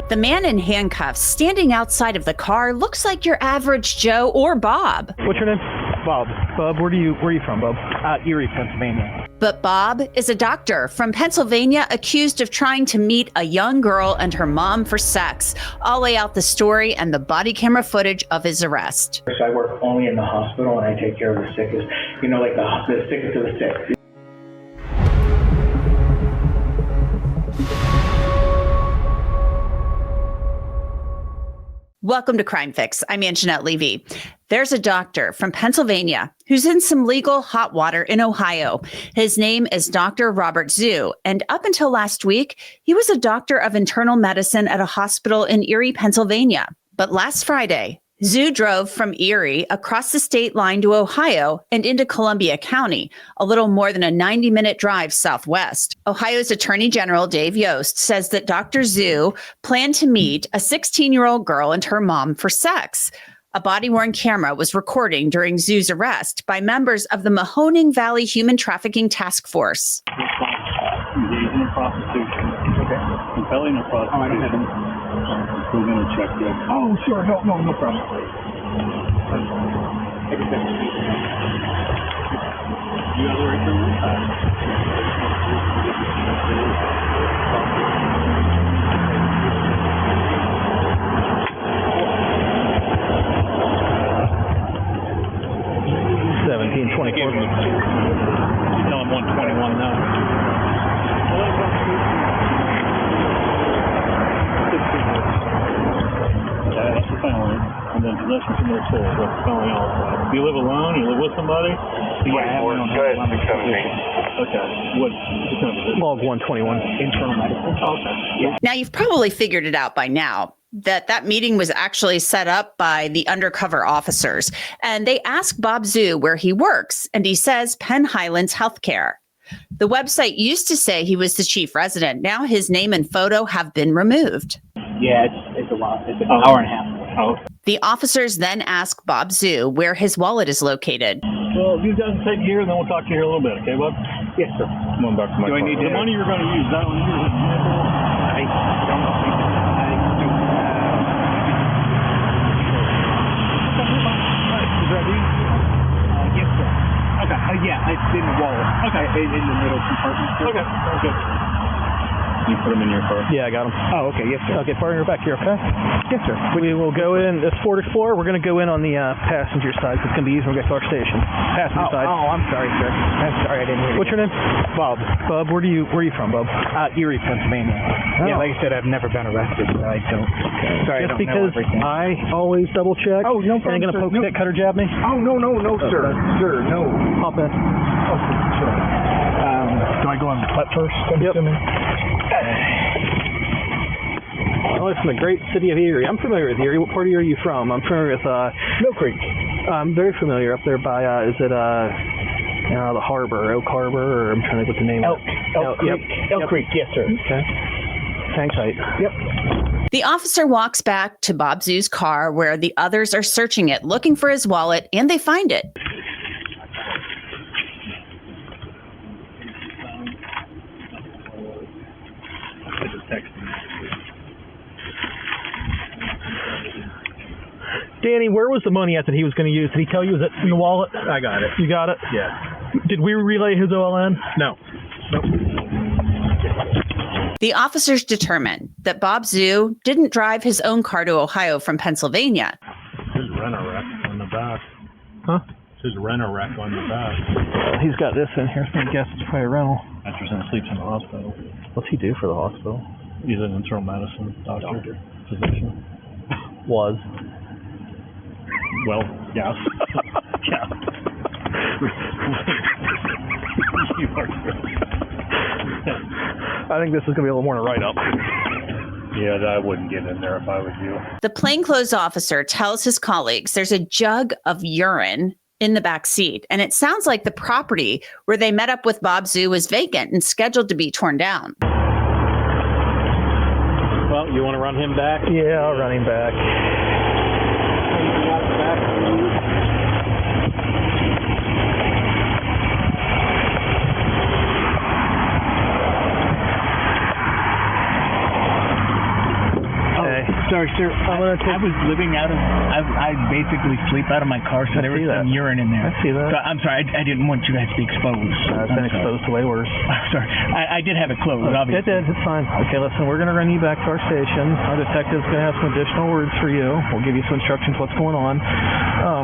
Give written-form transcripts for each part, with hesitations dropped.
The man in handcuffs standing outside of the car looks like your average Joe or Bob. What's your name? Bob. Bob, where are you from, Bob? Erie, Pennsylvania. But Bob is a doctor from Pennsylvania accused of trying to meet a young girl and her mom for sex. I'll lay out the story and the body camera footage of his arrest. I work only in the hospital and I take care of the sickest, like the sickest of the sick. Welcome to Crime Fix. I'm Anjanette Levy. There's a doctor from Pennsylvania who's in some legal hot water in Ohio. His name is Dr. Robert Zhu, and up until last week, he was a doctor of internal medicine at a hospital in Erie, Pennsylvania. But last Friday, Zhu drove from Erie across the state line to Ohio and into Columbia County, a little more than a 90-minute drive southwest. Ohio's Attorney General Dave Yost says that Dr. Zhu planned to meet a 16-year-old girl and her mom for sex. A body-worn camera was recording during Zhu's arrest by members of the Mahoning Valley Human Trafficking Task Force. Engaging in prostitution. Okay. Compelling a prostitution. We're going to check this. Oh, sure. No problem. You have the right to You tell him 121 now. That's the felony. And then possession from their soul. That's the felony also. Do you live alone? You live with somebody? Yeah, we don't have one position. Okay. What kind of position? Log 121. Internal medicine. Okay. Yeah. Now, you've probably figured it out by now that meeting was actually set up by the undercover officers. And they asked Bob Zhu where he works, and he says Penn Highlands Healthcare. The website used to say he was the chief resident. Now his name and photo have been removed. Yeah, it's a lot. It's an hour and a half. Oh. The officers then ask Bob Zhu where his wallet is located. Well, you guys take here, and then we'll talk to you here a little bit, okay, bud? Yes, sir. Come on back to my Do I car. need The to- money you're going to use, that one here. I don't think yes, sir. Okay. Yeah, it's in the wallet. Okay. In the middle compartment. Okay, good. You put them in your car. Yeah, I got him. Oh, okay. Yes, sir. Okay, partner back here, okay? Yes, sir. We will go in, it's 4 to 4. We're going to go in on the passenger side. It's going to be easier when we get to our station. Passenger side. Oh, I'm sorry, sir. I'm sorry, I didn't hear you. What's your name? Bob. Bob, where are you from, Bob? Erie, Pennsylvania. Oh. Yeah, like I said, I've never been arrested. So I don't. Sorry, Just I don't know because everything. I always double check. Oh, no problem, And going to sir. poke No. stick, cutter jab me? Oh, no, sir. Sir, no. Hop in. Okay, sure. Do I go on the putt first? I'm Yep. assuming? Oh, it's in the great city of Erie. I'm familiar with Erie. What part of Erie are you from? I'm familiar with, Mill Creek. I'm very familiar up there by, is it, the harbor, Oak Harbor, or I'm trying to think what the name Elk Yep. Creek. Elk Creek, yes, sir. Okay. Hang tight. Yep. The officer walks back to Bob Zhu's car where the others are searching it, looking for his wallet, and they find it. Danny, where was the money at that he was going to use? Did he tell you? Was it in the wallet? I got it. You got it? Yeah. Did we relay his OLN? No. Nope. The officers determine that Bob Zhu didn't drive his own car to Ohio from Pennsylvania. There's a renter rack on the back. Huh? There's a renter rack on the back. He's got this in here, so I guess it's probably a rental. Anderson sleeps in the hospital. What's he do for the hospital? He's an internal medicine doctor. Physician. Was. Well, yes. Yeah. You are I think this is going to be a little more than a write-up. Yeah, I wouldn't get in there if I was you. The plainclothes officer tells his colleagues there's a jug of urine in the back seat, and it sounds like the property where they met up with Bob Zhu was vacant and scheduled to be torn down. Well, you want to run him back? Yeah, I'll run him back. Sorry, sir. I was living out of. I basically sleep out of my car, so there was some urine in there. I see that. So I'm sorry. I didn't want you guys to be exposed. It's been exposed to way worse. Sorry. I did have it closed, obviously. It did. It's fine. Okay, listen, we're going to run you back to our station. Our detective's going to have some additional words for you. We'll give you some instructions what's going on.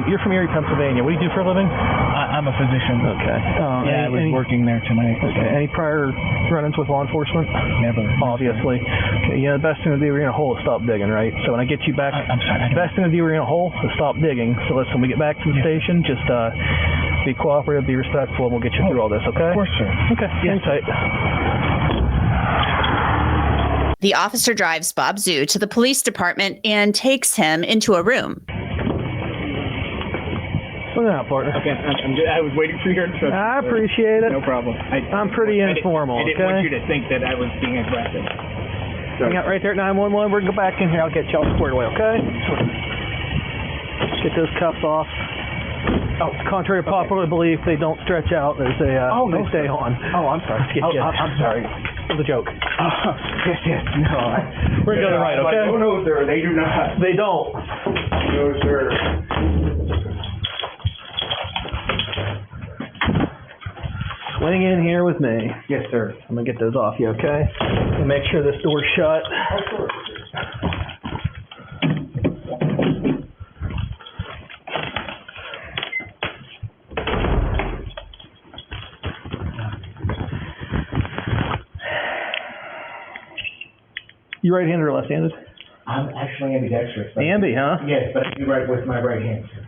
You're from Erie, Pennsylvania. What do you do for a living? I'm a physician. Okay. I was working there tonight. Okay. Any prior run-ins with law enforcement? Never. Obviously. Okay, the best thing to do, we're in a hole, is stop digging, right? So when I get you back, I'm sorry. the best thing to do, we're in a hole, is stop digging. So listen, we get back to the station, just be cooperative, be respectful, and we'll get you through all this, okay? Of course, sir. Okay, hang tight. The officer drives Bob Zhu to the police department and takes him into a room. Look out, partner. Okay, I was waiting for your instructions. I appreciate it. No problem. I'm pretty informal, I didn't want you to think that I was being aggressive. Hang out right there at 911. We're going to go back in here. I'll get y'all squared away, okay? Get those cuffs off. Oh, contrary to popular belief, they don't stretch out. There's a they stay on. Oh, I'm sorry. I'm sorry. It was a joke. Yes, no. We're going to go right, okay? Oh, no, sir. They do not. They don't. No, sir. Swing in here with me. Yes, sir. I'm going to get those off you, okay? And make sure this door's shut. You right-handed or left-handed? I'm actually ambidextrous. Ambi, huh? Yes, but I do right with my right hand, sir.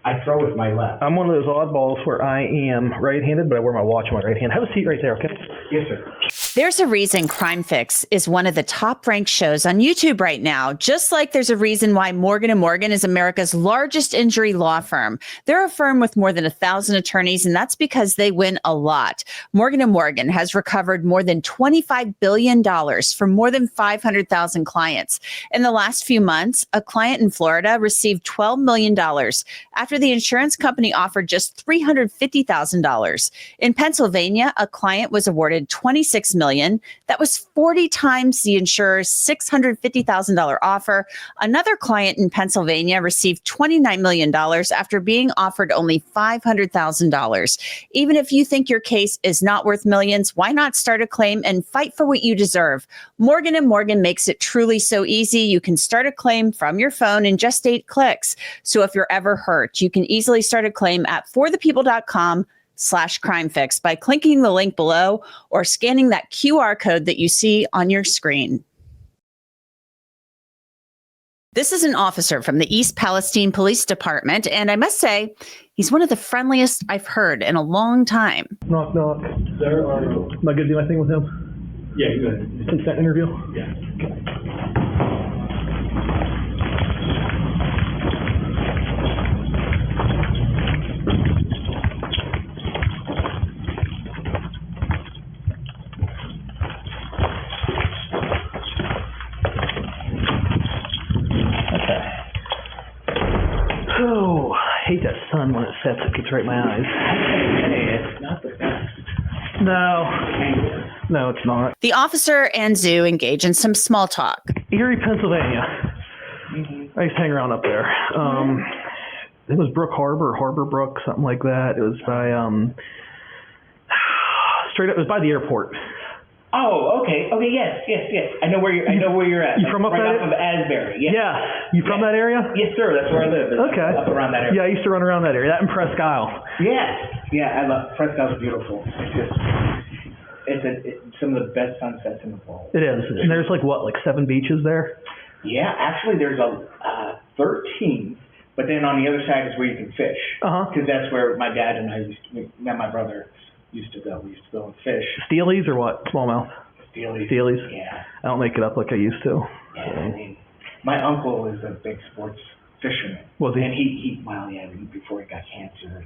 I throw with my left. I'm one of those oddballs where I am right-handed, but I wear my watch on my right hand. Have a seat right there, okay? Yes, sir. There's a reason Crime Fix is one of the top-ranked shows on YouTube right now, just like there's a reason why Morgan & Morgan is America's largest injury law firm. They're a firm with more than 1,000 attorneys, and that's because they win a lot. Morgan & Morgan has recovered more than $25 billion from more than 500,000 clients. In the last few months, a client in Florida received $12 million after the insurance company offered just $350,000. In Pennsylvania, a client was awarded $26 million. That was 40 times the insurer's $650,000 offer. Another client in Pennsylvania received $29 million after being offered only $500,000. Even if you think your case is not worth millions, why not start a claim and fight for what you deserve? Morgan & Morgan makes it truly so easy. You can start a claim from your phone in just 8 clicks. So if you're ever hurt, you can easily start a claim at forthepeople.com/crimefix by clicking the link below or scanning that QR code that you see on your screen. This is an officer from the East Palestine Police Department, and I must say, he's one of the friendliest I've heard in a long time. Knock, knock. Sir, Am I good to do my thing with him? yeah, good. Consent interview? Yeah. Oh, I hate that sun when it sets. It gets right in my eyes. It's not the best. No, it's not. The officer and Zoo engage in some small talk. Erie, Pennsylvania. I used to hang around up there. It was Brook Harbor, or Harbor Brook, something like that. It was by straight up. It was by the airport. Oh, okay. Okay, yes. I know where you're at. You from up right that off of Asbury. Yes. Yeah. You from that area? Yes, sir. That's where I live. Okay. Up around that area. Yeah, I used to run around that area. That and Presque Isle. Yes. Yeah, I love Presque Isle's beautiful. It's some of the best sunsets in the world. It is. And there's like 7 beaches there? Yeah, actually there's 13, but then on the other side is where you can fish. Because that's where my dad and I my brother used to go. We used to go and fish. Steelies or what? Smallmouth? Steelies? Yeah. I don't make it up like I used to. Yeah, I mean, my uncle is a big sports fisherman. Was he? And he before he got cancer.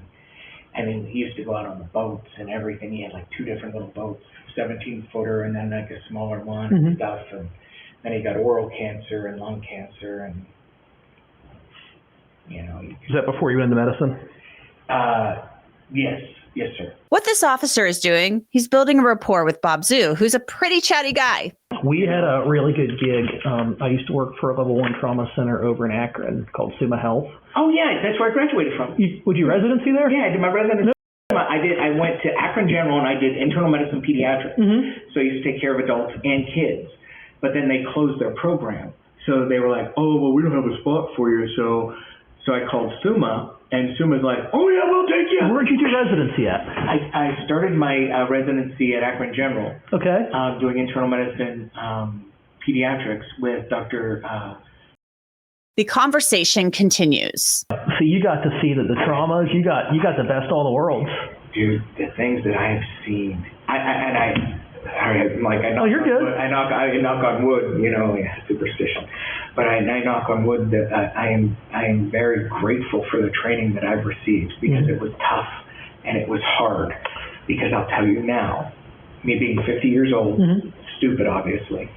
And then he used to go out on the boats and everything. He had like 2 different little boats, 17-footer and then like a smaller one and stuff. And then he got oral cancer and lung cancer and, Is that before you went into medicine? Yes. Yes, sir. What this officer is doing, he's building a rapport with Bob Zhu, who's a pretty chatty guy. We had a really good gig. I used to work for a level 1 trauma center over in Akron called Summa Health. Oh, yeah, that's where I graduated from. Would you residency there? Yeah, I did my residency. I went to Akron General and I did internal medicine pediatrics. Mm-hmm. So I used to take care of adults and kids. But then they closed their program. So they were like, oh, well, we don't have a spot for you. So I called Summa, and Summa's like, oh, yeah, we'll take you. Where'd you do residency at? I started my residency at Akron General. Okay. Doing internal medicine pediatrics with Dr. The conversation continues. So you got to see the traumas. You got the best of all the worlds. Dude, the things that I have seen, You're good. I knock on wood, superstition. But I knock on wood that I am very grateful for the training that I've received, because it was tough and it was hard. Because I'll tell you now, me being 50 years old, stupid obviously,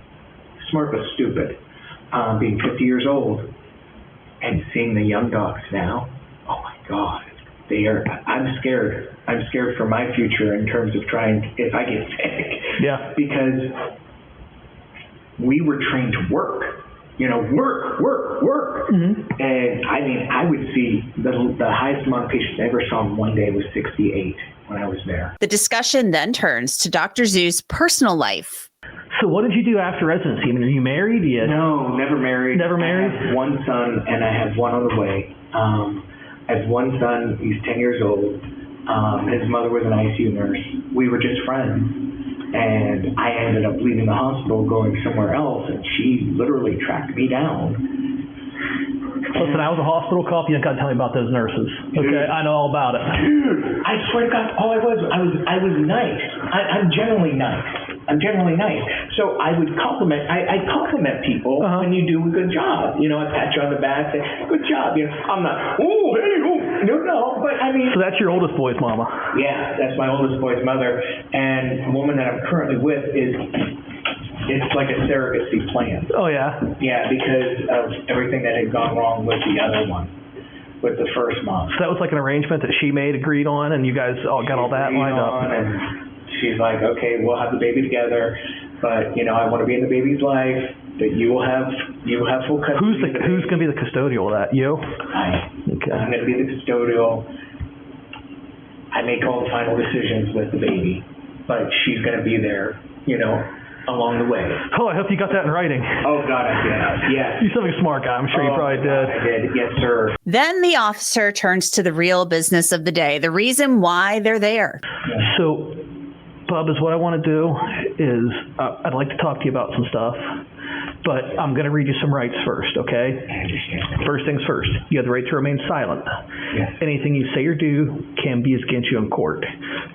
smart but stupid, being 50 years old and seeing the young docs now, oh my God. I'm scared. I'm scared for my future in terms of if I get sick. Yeah. Because we were trained to work. Work. Mm-hmm. And I would see the highest amount of patients I ever saw in one day was 68 when I was there. The discussion then turns to Dr. Zhu's personal life. So what did you do after residency? Are you married? No, never married. Never married? I have one son and I have one on the way. I have one son, he's 10 years old. His mother was an ICU nurse. We were just friends. And I ended up leaving the hospital, going somewhere else, and she literally tracked me down. Listen, I was a hospital cop. You don't got to tell me about those nurses. Okay, Dude. I know all about it. Dude, I swear to God, all I was nice. I'm generally nice. So I would compliment. I compliment people when you do a good job. I pat you on the back, say, "Good job." I'm not. Oh, hey, oh, no. But I mean. So that's your oldest boy's mama. Yeah, that's my oldest boy's mother, and the woman that I'm currently with it's like a surrogacy plan. Oh yeah. Yeah, because of everything that had gone wrong with the other one, with the first mom. So that was like an arrangement that she agreed on, and you guys all got all that lined up. And she's like, okay, we'll have the baby together, but I want to be in the baby's life. That you will have full custody. Who's going to be the custodial of that? You? Okay. I'm going to be the custodial. I make all the final decisions with the baby, but she's going to be there, along the way. Oh, I hope you got that in writing. Oh, God, I did. Yes. You're such a smart guy. I'm sure you probably did. I did. Yes, sir. Then the officer turns to the real business of the day, the reason why they're there. So, Bub, what I want to do is I'd like to talk to you about some stuff, but I'm going to read you some rights first, okay? I understand. First things first, you have the right to remain silent. Yes. Anything you say or do can be against you in court.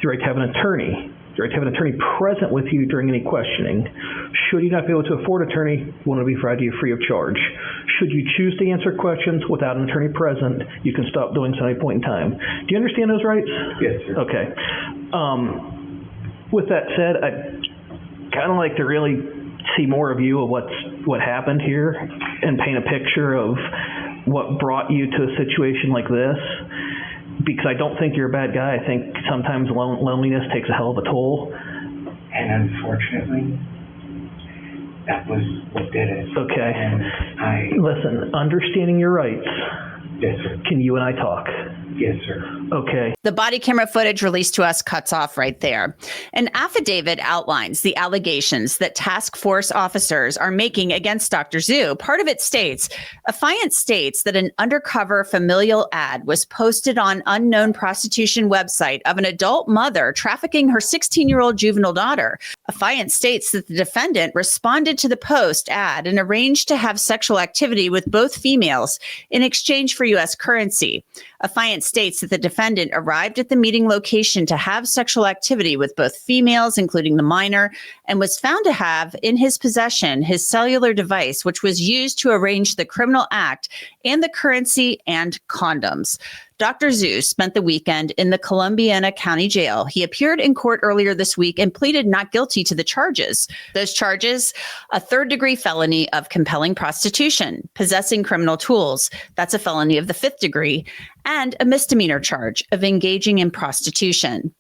The right to have an attorney. The right to have an attorney present with you during any questioning. Should you not be able to afford an attorney, one will be provided to you free of charge. Should you choose to answer questions without an attorney present, you can stop doing so at any point in time. Do you understand those rights? Yes, sir. Okay. With that said, I'd kind of like to really see more of you of what happened here and paint a picture of what brought you to a situation like this. Because I don't think you're a bad guy. I think sometimes loneliness takes a hell of a toll. And unfortunately, that was what did it. Okay. And Listen, understanding your rights. Yes, sir. Can you and I talk? Yes, sir. Okay. The body camera footage released to us cuts off right there. An affidavit outlines the allegations that task force officers are making against Dr. Zhu. Part of it states, Affiant states that an undercover familial ad was posted on unknown prostitution website of an adult mother trafficking her 16-year-old juvenile daughter. Affiant states that the defendant responded to the post ad and arranged to have sexual activity with both females in exchange for U.S. currency. Affiant states that the defendant arrived at the meeting location to have sexual activity with both females, including the minor, and was found to have in his possession his cellular device, which was used to arrange the criminal act, and the currency and condoms. Dr. Zhu spent the weekend in the Columbiana County Jail. He appeared in court earlier this week and pleaded not guilty to the charges. Those charges, a third-degree felony of compelling prostitution, possessing criminal tools, that's a felony of the fifth degree, and a misdemeanor charge of engaging in prostitution.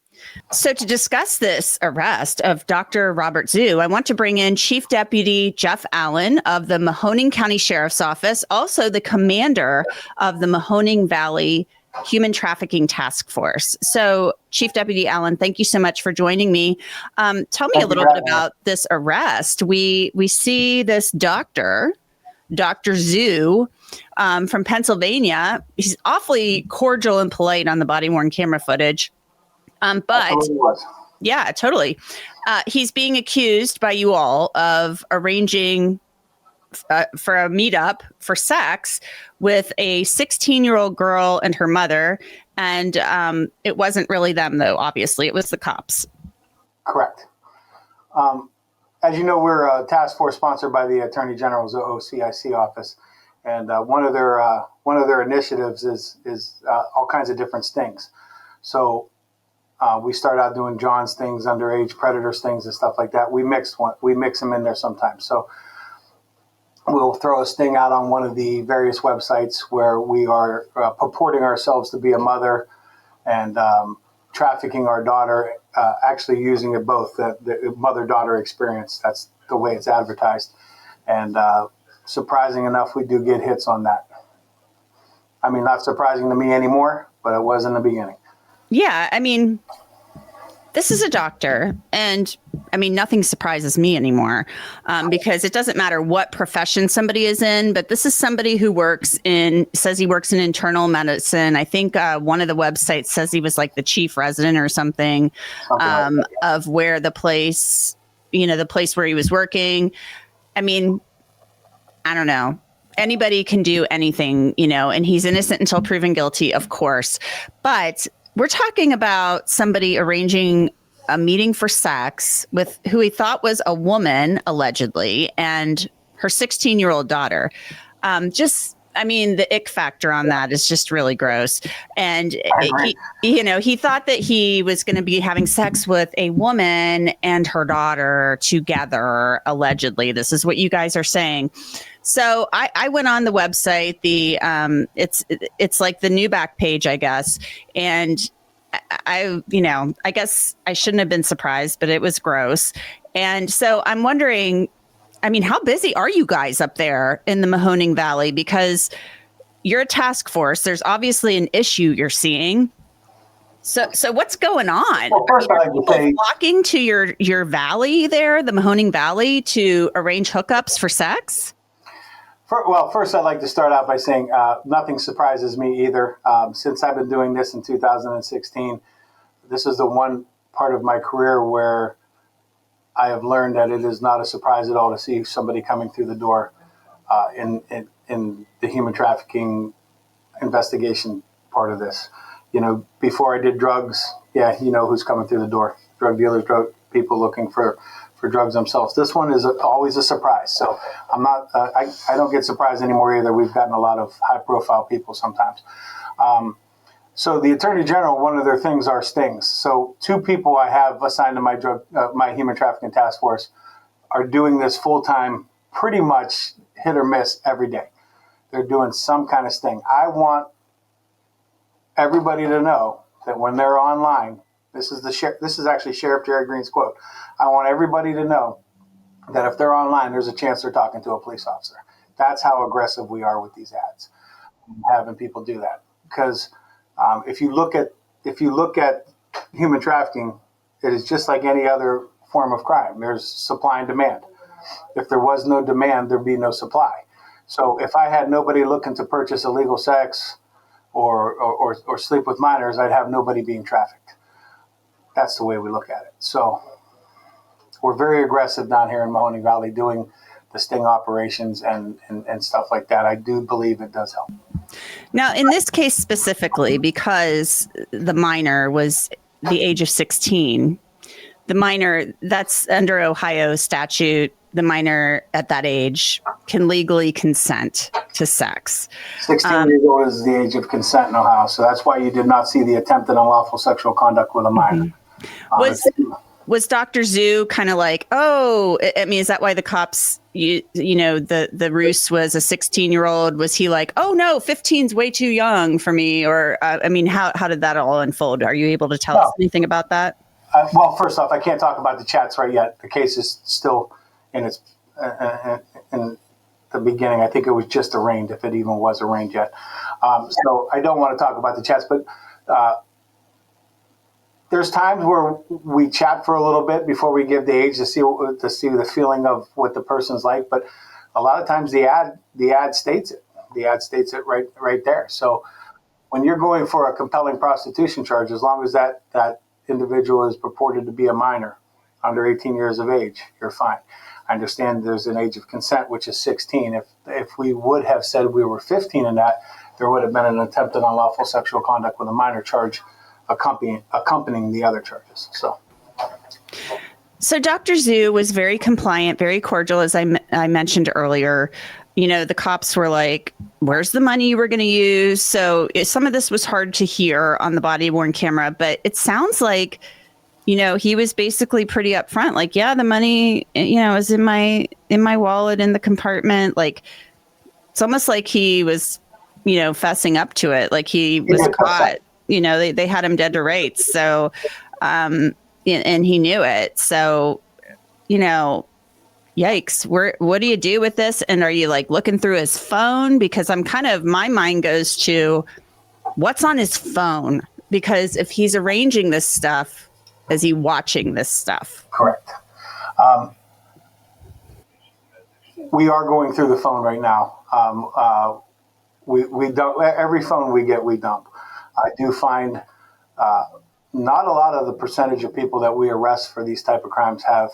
So to discuss this arrest of Dr. Robert Zhu, I want to bring in Chief Deputy Jeff Allen of the Mahoning County Sheriff's Office, also the commander of the Mahoning Valley Human Trafficking Task Force. So Chief Deputy Allen, thank you so much for joining me. Tell me a little bit about this arrest. We see this Dr. Zhu from Pennsylvania. He's awfully cordial and polite on the body-worn camera footage. But yeah, totally. He's being accused by you all of arranging for a meetup for sex with a 16-year-old girl and her mother. And it wasn't really them, though. Obviously, it was the cops. Correct. As you know, we're a task force sponsored by the Attorney General's OCIC office. And one of their initiatives is all kinds of different stings. So we start out doing John stings, underage predator stings, and stuff like that. We mix them in there sometimes. So we'll throw a sting out on one of the various websites where we are purporting ourselves to be a mother and trafficking our daughter, actually using it both, the mother-daughter experience. That's the way it's advertised. And surprising enough, we do get hits on that. I mean, not surprising to me anymore, but it was in the beginning. Yeah, I mean, this is a doctor, and I mean, nothing surprises me anymore because it doesn't matter what profession somebody is in, but this is somebody who says he works in internal medicine. I think one of the websites says he was like the chief resident or something of where the place where he was working. I mean, I don't know. Anybody can do anything, and he's innocent until proven guilty, of course. But we're talking about somebody arranging a meeting for sex with who he thought was a woman, allegedly, and her 16-year-old daughter. The ick factor on that is just really gross. And he thought that he was going to be having sex with a woman and her daughter together, allegedly. This is what you guys are saying. So I went on the website, it's like the new back page, I guess. And I guess I shouldn't have been surprised, but it was gross. And so I'm wondering, I mean, how busy are you guys up there in the Mahoning Valley? Because you're a task force. There's obviously an issue you're seeing. So what's going on? Well, first, I'd like to say, flocking to your valley there, the Mahoning Valley, to arrange hookups for sex? First, I'd like to start out by saying nothing surprises me either. Since I've been doing this in 2016, this is the one part of my career where I have learned that it is not a surprise at all to see somebody coming through the door in the human trafficking investigation part of this. Before I did drugs, who's coming through the door. Drug dealers, drug people looking for drugs themselves. This one is always a surprise. So I'm not, I don't get surprised anymore either. We've gotten a lot of high profile people sometimes. So the Attorney General, one of their things are stings. So 2 people I have assigned to my human trafficking task force are doing this full time, pretty much hit or miss every day. They're doing some kind of sting. I want everybody to know that when they're online, this is actually Sheriff Jerry Green's quote. I want everybody to know that if they're online, there's a chance they're talking to a police officer. That's how aggressive we are with these ads, having people do that. Because if you look at human trafficking, it is just like any other form of crime. There's supply and demand. If there was no demand, there'd be no supply. So if I had nobody looking to purchase illegal sex or sleep with minors, I'd have nobody being trafficked. That's the way we look at it. So we're very aggressive down here in Mahoning Valley doing the sting operations and stuff like that. I do believe it does help. Now, in this case specifically, because the minor was the age of 16, the minor, that's under Ohio statute, the minor at that age can legally consent to sex. 16 years old is the age of consent in Ohio, so that's why you did not see the attempted unlawful sexual conduct with a minor. Was Dr. Zhu kind of like, oh, I mean, is that why the cops, the ruse was a 16-year-old? Was he like, oh no, 15's way too young for me? Or, I mean, how did that all unfold? Are you able to tell us anything about that? Well, first off, I can't talk about the chats right yet. The case is still in its in the beginning. I think it was just arraigned, if it even was arraigned yet. So I don't want to talk about the chats, but there's times where we chat for a little bit before we give the age to see the feeling of what the person's like. But a lot of times the ad states it. The ad states it right there. So when you're going for a compelling prostitution charge, as long as that individual is purported to be a minor under 18 years of age, you're fine. I understand there's an age of consent, which is 16. If we would have said we were 15 in that, there would have been an attempted unlawful sexual conduct with a minor charge accompanying the other charges. So Dr. Zhu was very compliant, very cordial, as I mentioned earlier. The cops were like, where's the money you were going to use? So some of this was hard to hear on the body-worn camera, but it sounds like, he was basically pretty upfront. Like, yeah, the money, is in my wallet in the compartment. Like, it's almost like he was, fessing up to it. Like he was caught. They had him dead to rights. So, and he knew it. So, yikes. What do you do with this? And are you like looking through his phone? Because my mind goes to what's on his phone? Because if he's arranging this stuff, is he watching this stuff? Correct. We are going through the phone right now. We don't, every phone we get, we dump. I do find not a lot of the percentage of people that we arrest for these type of crimes have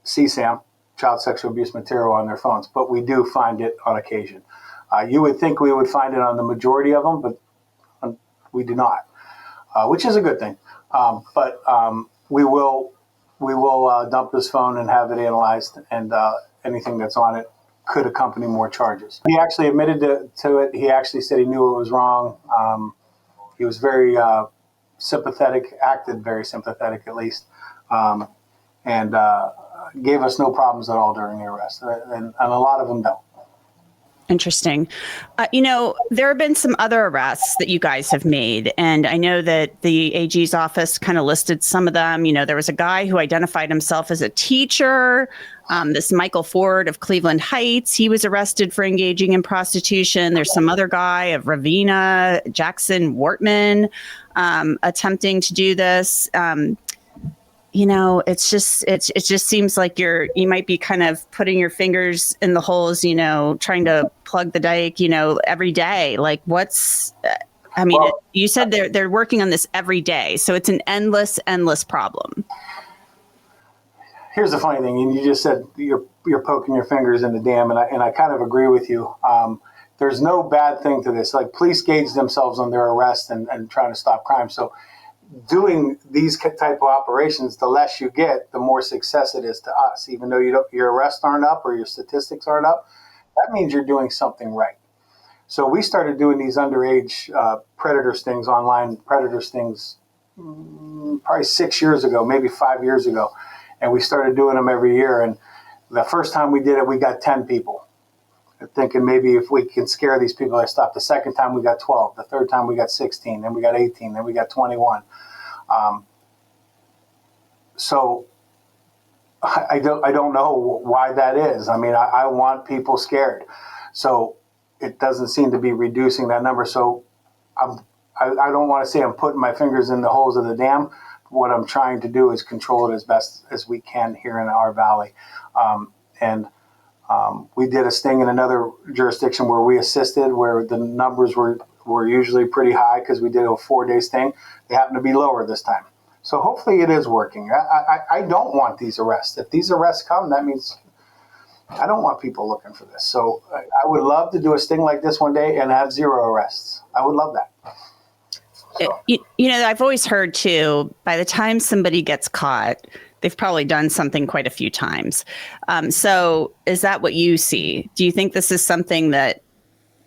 CSAM, child sexual abuse material, on their phones, but we do find it on occasion. You would think we would find it on the majority of them, but we do not, which is a good thing. But we will dump this phone and have it analyzed, and anything that's on it could accompany more charges. He actually admitted to it. He actually said he knew it was wrong. He was very sympathetic, acted very sympathetic at least, and gave us no problems at all during the arrest. And a lot of them don't. Interesting. There have been some other arrests that you guys have made, and I know that the AG's office kind of listed some of them. There was a guy who identified himself as a teacher, this Michael Ford of Cleveland Heights. He was arrested for engaging in prostitution. There's some other guy of Ravenna, Jackson Wortman, attempting to do this. It just seems like you might be kind of putting your fingers in the holes, trying to plug the dike, every day. Like you said they're working on this every day. So it's an endless problem. Here's the funny thing. And you just said you're poking your fingers in the dam. And I kind of agree with you. There's no bad thing to this. Like, police gauge themselves on their arrest and trying to stop crime. So doing these type of operations, the less you get, the more success it is to us. Even though your arrests aren't up or your statistics aren't up, that means you're doing something right. So we started doing these underage predator stings, online predator stings, probably 6 years ago, maybe 5 years ago. And we started doing them every year. And the first time we did it, we got 10 people. Thinking maybe if we can scare these people, I stop. The second time we got 12. The third time we got 16. Then we got 18. Then we got 21. So I don't know why that is. I mean, I want people scared. So it doesn't seem to be reducing that number. So I don't want to say I'm putting my fingers in the holes of the dam. What I'm trying to do is control it as best as we can here in our valley. We did a sting in another jurisdiction where we assisted, where the numbers were usually pretty high because we did a 4-day sting. They happened to be lower this time. So hopefully it is working. I don't want these arrests. If these arrests come, that means I don't want people looking for this. So I would love to do a sting like this one day and have 0 arrests. I would love that. So. I've always heard too, by the time somebody gets caught, they've probably done something quite a few times. So is that what you see? Do you think this is something that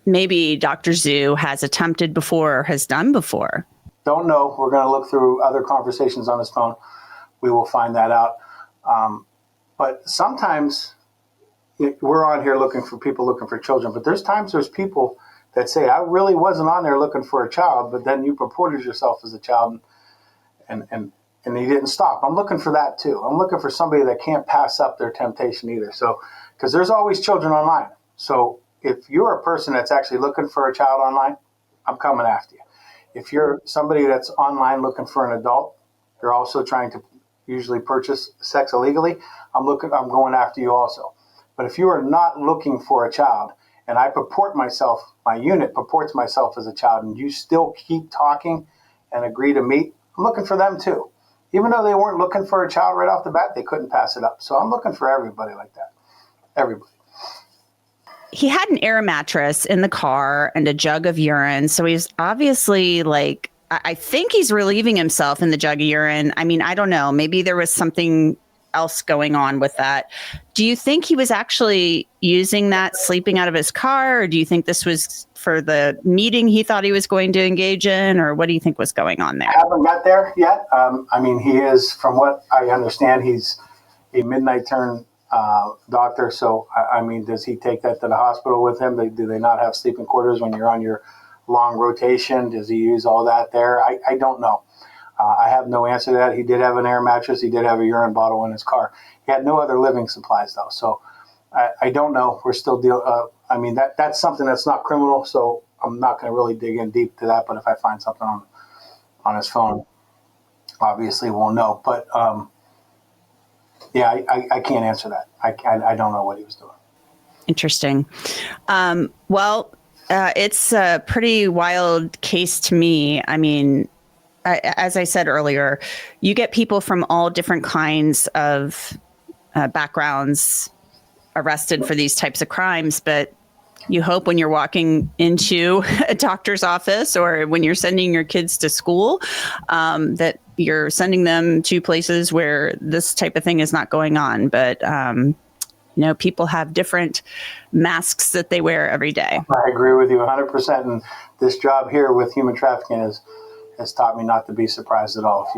maybe Dr. Zhu has attempted before or has done before? Don't know. We're going to look through other conversations on his phone. We will find that out. But sometimes we're on here looking for people looking for children, but there's people that say, I really wasn't on there looking for a child, but then you purported yourself as a child and he didn't stop. I'm looking for that too. I'm looking for somebody that can't pass up their temptation either. So, because there's always children online. So if you're a person that's actually looking for a child online, I'm coming after you. If you're somebody that's online looking for an adult, you're also trying to usually purchase sex illegally, I'm going after you also. But if you are not looking for a child, and my unit purports myself as a child, and you still keep talking and agree to meet, I'm looking for them too. Even though they weren't looking for a child right off the bat, they couldn't pass it up. So I'm looking for everybody like that. Everybody. He had an air mattress in the car and a jug of urine. So he's obviously like, I think he's relieving himself in the jug of urine. I mean, I don't know. Maybe there was something else going on with that. Do you think he was actually using that sleeping out of his car? Or do you think this was for the meeting he thought he was going to engage in? Or what do you think was going on there? I haven't got there yet. I mean, he is, from what I understand, he's a midnight turn doctor. So, I mean, does he take that to the hospital with him? Do they not have sleeping quarters when you're on your long rotation? Does he use all that there? I don't know. I have no answer to that. He did have an air mattress. He did have a urine bottle in his car. He had no other living supplies, though. So I don't know. We're still I mean, that's something that's not criminal, so I'm not going to really dig in deep to that. But if I find something on his phone, obviously we'll know. But, yeah, I can't answer that. I don't know what he was doing. Interesting. It's a pretty wild case to me. I mean, as I said earlier, you get people from all different kinds of backgrounds arrested for these types of crimes, but you hope when you're walking into a doctor's office or when you're sending your kids to school, that you're sending them to places where this type of thing is not going on. But, people have different masks that they wear every day. I agree with you 100%. And this job here with human trafficking has taught me not to be surprised at all.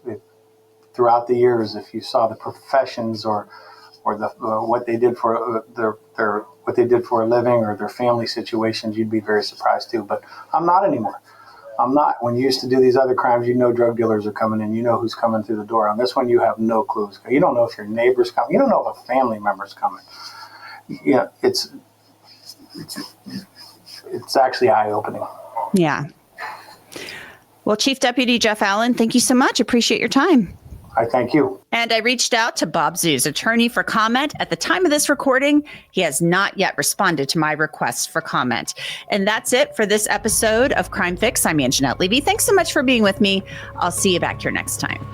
If throughout the years, if you saw the professions or what they did for what they did for a living or their family situations, you'd be very surprised too. But I'm not anymore. I'm not. When you used to do these other crimes, drug dealers are coming in. You know who's coming through the door. On this one, you have no clues. You don't know if your neighbor's coming. You don't know if a family member's coming. It's actually eye-opening. Yeah. Well, Chief Deputy Jeff Allen, thank you so much. Appreciate your time. I thank you. And I reached out to Bob Zhu's attorney for comment. At the time of this recording, he has not yet responded to my request for comment. And that's it for this episode of Crime Fix. I'm Anjanette Levy. Thanks so much for being with me. I'll see you back here next time.